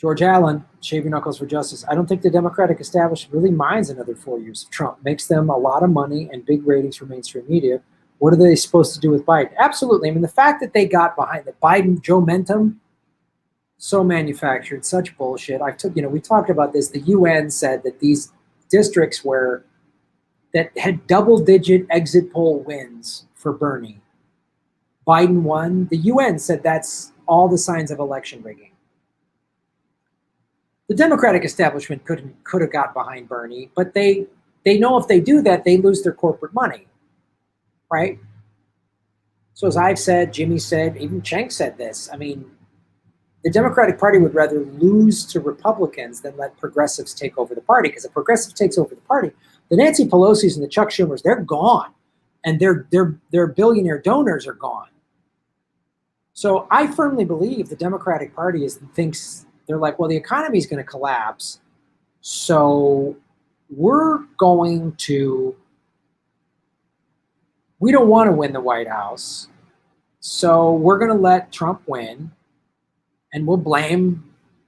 George Allen, shave your knuckles for justice. I don't think the Democratic establishment really minds another 4 years of Trump. Makes them a lot of money and big ratings for mainstream media. What are they supposed to do with Biden? Absolutely. I mean, the fact that they got behind the Biden, Joe Mentum, so manufactured, such bullshit. We talked about this. The UN said that these districts that had double-digit exit poll wins for Bernie, Biden won. The UN said that's all the signs of election rigging. The Democratic establishment could have got behind Bernie, but they know if they do that, they lose their corporate money, right? So as I've said, Jimmy said, even Cenk said this. I mean, the Democratic Party would rather lose to Republicans than let progressives take over the party, because if progressive takes over the party, the Nancy Pelosi's and the Chuck Schumers, they're gone, and their billionaire donors are gone. So I firmly believe the Democratic Party thinks they're like, well, the economy is going to collapse, so we don't want to win the White House, so we're going to let Trump win, and we'll blame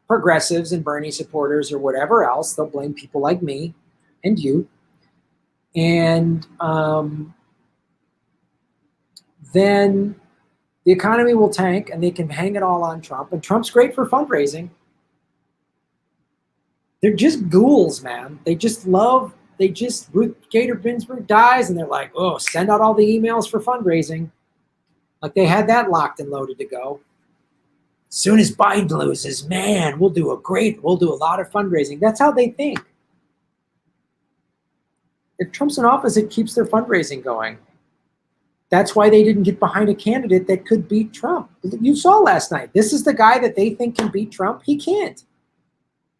progressives and Bernie supporters or whatever else. They'll blame people like me and you. And then the economy will tank and they can hang it all on Trump. And Trump's great for fundraising. They're just ghouls, man. Ruth Gator Ginsburg dies and they're like, oh, send out all the emails for fundraising. Like they had that locked and loaded to go. As soon as Biden loses, man, we'll do a lot of fundraising. That's how they think. If Trump's in office, it keeps their fundraising going. That's why they didn't get behind a candidate that could beat Trump. You saw last night. This is the guy that they think can beat Trump. He can't.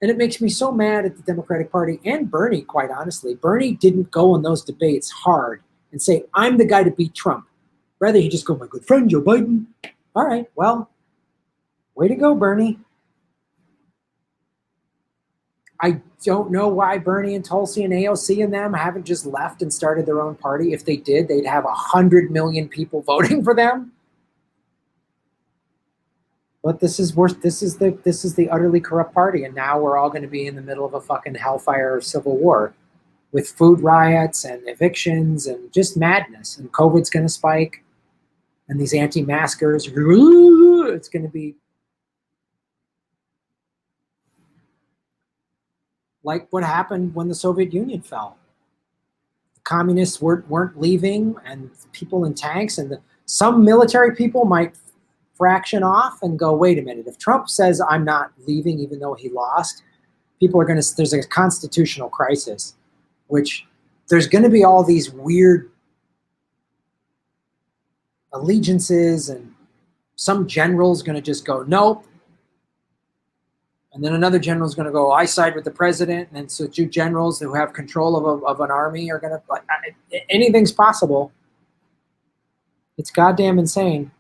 And it makes me so mad at the Democratic Party and Bernie, quite honestly. Bernie didn't go in those debates hard and say, I'm the guy to beat Trump. Rather, he just go, my good friend, Joe Biden. All right, well, way to go, Bernie. I don't know why Bernie and Tulsi and AOC and them haven't just left and started their own party. If they did, they'd have 100 million people voting for them. But this is worse. This is the utterly corrupt party, and now we're all going to be in the middle of a fucking hellfire civil war, with food riots and evictions and just madness. And COVID's going to spike, and these anti-maskers, it's going to be like what happened when the Soviet Union fell. The communists weren't leaving, and people in tanks, and some military people might fraction off and go, wait a minute, if Trump says I'm not leaving even though he lost, people are going to, there's a constitutional crisis, which there's going to be all these weird allegiances, and some general's going to just go, nope. And then another general is going to go, I side with the president. And so two generals who have control of an army are going to, anything's possible. It's goddamn insane.